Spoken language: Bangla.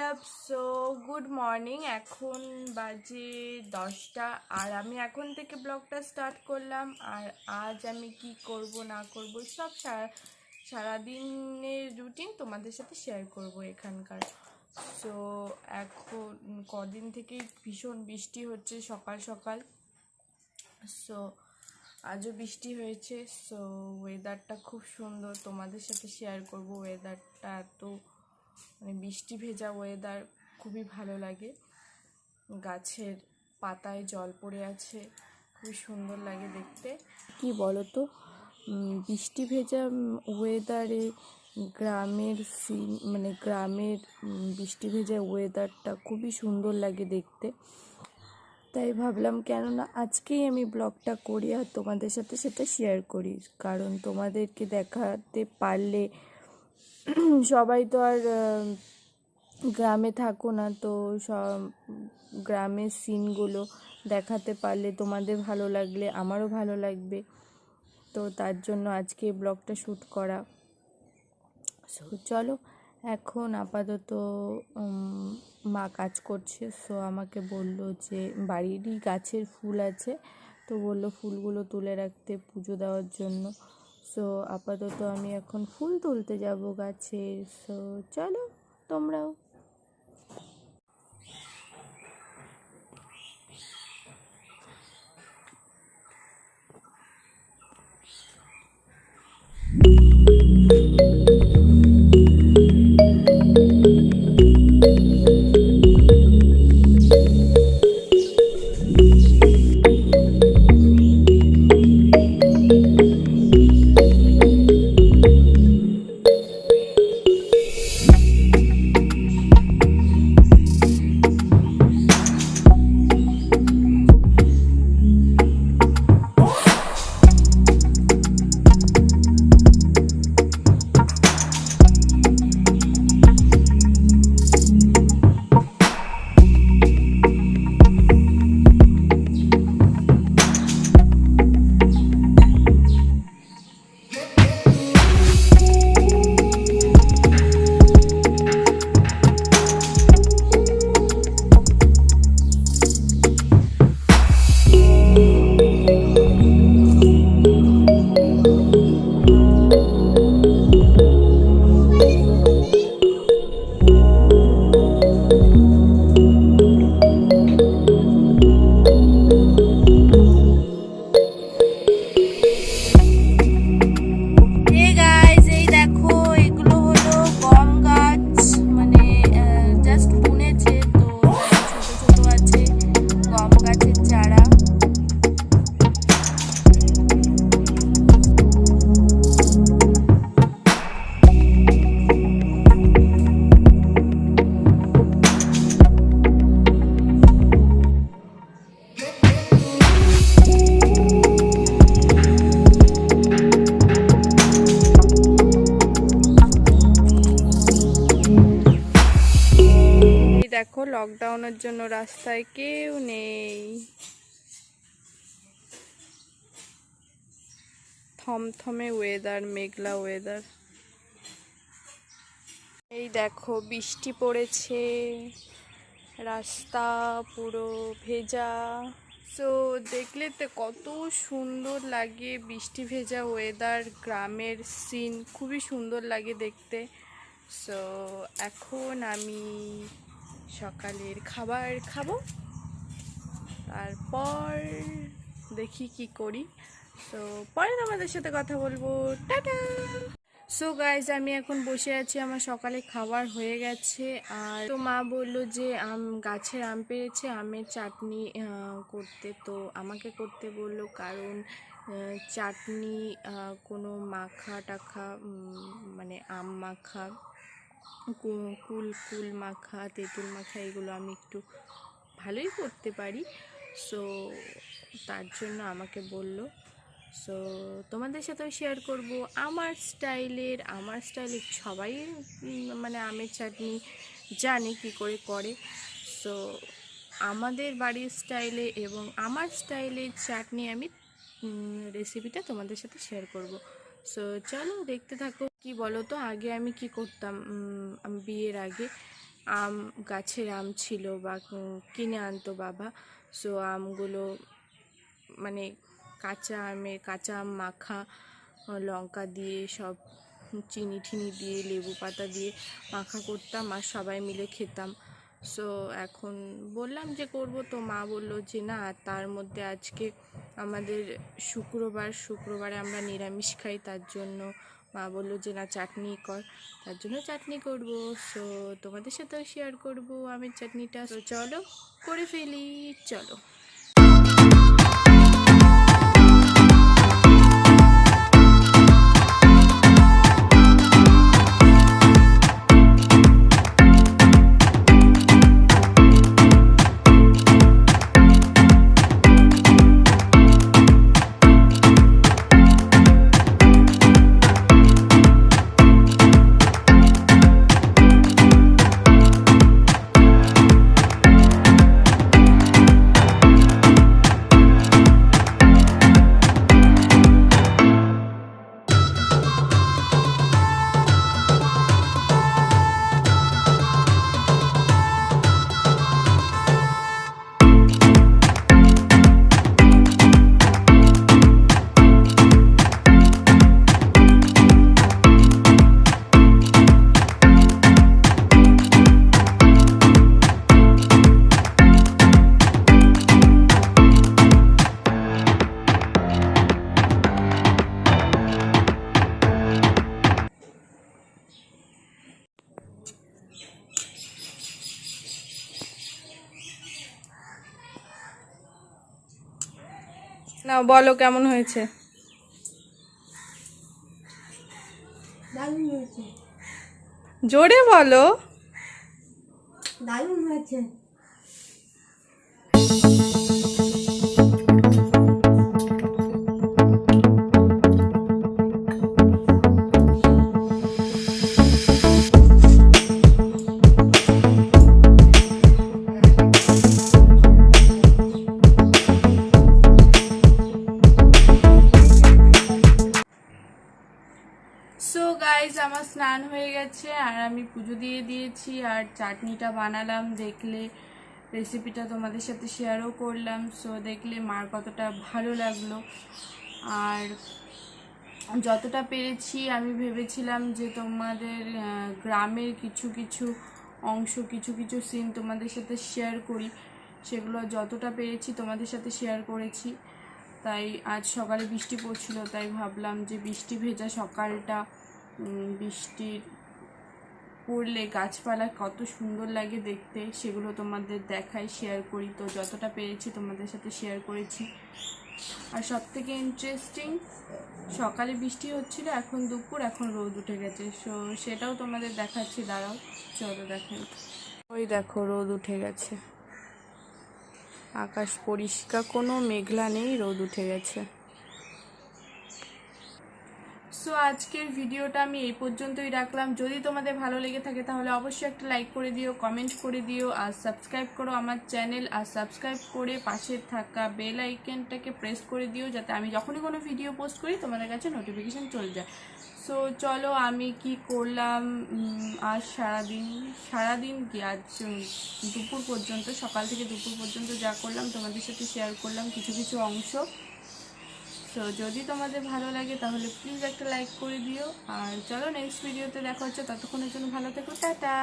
হোয়াটসঅ্যাপ। So good morning. এখন বাজে 10টা আর আমি এখন থেকে ব্লগটা স্টার্ট করলাম। আর আজ আমি কি করব না করব সব সারাদিনের রুটিন তোমাদের সাথে শেয়ার করব এখানকার। সো এখন কদিন থেকেই ভীষণ বৃষ্টি হচ্ছে সকাল সকাল। সো আজও বৃষ্টি হয়েছে। সো ওয়েদারটা খুব সুন্দর, তোমাদের সাথে শেয়ার করব। ওয়েদারটা এত মানে বৃষ্টি ভেজা ওয়েদার, খুবই ভালো লাগে। গাছের পাতায় জল পড়ে আছে, খুবই সুন্দর লাগে দেখতে। কি বলো তো, বৃষ্টি ভেজা ওয়েদারে গ্রামের সিন মানে গ্রামের বৃষ্টি ভেজা ওয়েদারটা খুবই সুন্দর লাগে দেখতে। তাই ভাবলাম কেননা আজকেই আমি ব্লগটা করি আর তোমাদের সাথে সেটা শেয়ার করি, কারণ তোমাদেরকে দেখাতে পারলে সবাই তো আর গ্রামে থাকো না, তো সব গ্রামের সিনগুলো দেখাতে পারলে তোমাদের ভালো লাগলে আমারও ভালো লাগবে। তো তার জন্য আজকে ব্লগটা শ্যুট করা। সো চলো, এখন আপাতত মা কাজ করছে। সো আমাকে বলল যে বাড়িরই গাছের ফুল আছে, তো বললো ফুলগুলো তুলে রাখতে পুজো দেওয়ার জন্য। সো আপাতত আমি এখন ফুল তুলতে যাব গাছের। সো চলো তোমরাও। দেখো, লকডাউনের জন্য রাস্তায় কেউ নেই, থমথমে ওয়েদার, মেঘলা ওয়েদার। এই দেখো বৃষ্টি পড়েছে, রাস্তা পুরো ভেজা। সো দেখলে তো কত সুন্দর লাগে বৃষ্টি ভেজা ওয়েদার, গ্রামের সিন খুবই সুন্দর লাগে দেখতে। সো এখন আমি সকালের খাবার খাবো, তারপর দেখি কি করি। সো পরে তোমাদের সাথে কথা বলবো। টাটা। সো গাইজ, আমি এখন বসে আছি, আমার সকালে খাবার হয়ে গেছে। আর তো মা বললো যে গাছের আম পেড়েছে, আমের চাটনি করতে। তো আমাকে করতে বললো, কারণ চাটনি কোনো মাখা টাখা মানে আম মাখা, কুল মাখা, তেঁতুল মাখা, এগুলো আমি একটু ভালোই করতে পারি। সো তার জন্য আমাকে বলল। সো তোমাদের সাথেও শেয়ার করব আমার স্টাইলের। সবাই মানে আমের চাটনি জানে কি করে করে। সো আমাদের বাড়ির স্টাইলে এবং আমার স্টাইলের চাটনি আমি রেসিপিটা তোমাদের সাথে শেয়ার করব। সো চলো দেখতে থাকো। কি বলো তো, আগে আমি কি করতাম, আমি বিয়ের আগে আম গাছের আম ছিল বা কিনে আনতো বাবা। সো আমগুলো মানে কাঁচা আম মাখা, লঙ্কা দিয়ে সব চিনি ঠিনি দিয়ে লেবু পাতা দিয়ে মাখা করতাম আর সবাই মিলে খেতাম। সো এখন বললাম যে করব, তো মা বললো যে না, তার মধ্যে আজকে আমাদের শুক্রবারে আমরা নিরামিষ খাই, তার জন্য মা বললো যে না চাটনি কর, তার জন্য চাটনি করব। সো তোমাদের সাথেও শেয়ার করব আমের চাটনিটা। তো চলো করে ফেলি, চলো। না বলো কেমন হয়েছে? দারুণ হয়েছে। জোরে বলো। দারুণ হয়েছে। সো গাইজ, আমার স্নান হয়ে গেছে আর আমি পুজো দিয়ে দিয়েছি আর চাটনিটা বানালাম, দেখলে রেসিপিটা তোমাদের সাথে শেয়ারও করলাম। সো দেখলে মার কতটা ভালো লাগলো। আর যতটা পেরেছি আমি ভেবেছিলাম যে তোমাদের গ্রামের কিছু কিছু অংশ, কিছু কিছু সিন তোমাদের সাথে শেয়ার করি, সেগুলো যতটা পেরেছি তোমাদের সাথে শেয়ার করেছি। তাই আজ সকালে বৃষ্টি পড়ছিল, তাই ভাবলাম যে বৃষ্টি ভেজা সকালটা, বৃষ্টির পড়লে গাছপালা কত সুন্দর লাগে দেখতে, সেগুলো তোমাদের দেখাই, শেয়ার করি। তো যতটা পেরেছি তোমাদের সাথে শেয়ার করেছি। আর সব থেকে ইন্টারেস্টিং, সকালে বৃষ্টি হচ্ছিল, এখন দুপুর, এখন রোদ উঠে গেছে। সো সেটাও তোমাদের দেখাচ্ছি, দাঁড়াও, চলো দেখাই। ওই দেখো রোদ উঠে গেছে, আকাশ পরিষ্কার, কোনো মেঘলা নেই, রোদ উঠে গেছে। সো আজকের ভিডিওটা আমি এই পর্যন্তই রাখলাম। যদি তোমাদের ভালো লেগে থাকে তাহলে অবশ্যই একটা লাইক করে দিও, কমেন্ট করে দিও আর সাবস্ক্রাইব করো আমার চ্যানেল। আর সাবস্ক্রাইব করে পাশে থাকা বেল আইকনটাকে প্রেস করে দিও, যাতে আমি যখনই কোনো ভিডিও পোস্ট করি তোমাদের কাছে নোটিফিকেশান চলে যায়। সো চলো, আমি কি করলাম আজ সারাদিন কি আজ দুপুর পর্যন্ত, সকাল থেকে দুপুর পর্যন্ত যা করলাম তোমাদের সাথে শেয়ার করলাম কিছু কিছু অংশ। তো যদি তোমাদের ভালো লাগে তাহলে প্লিজ একটা লাইক করে দিও। আর চলো নেক্সট ভিডিওতে দেখা হচ্ছে, ততক্ষণের জন্য ভালো থেকো, টাটা।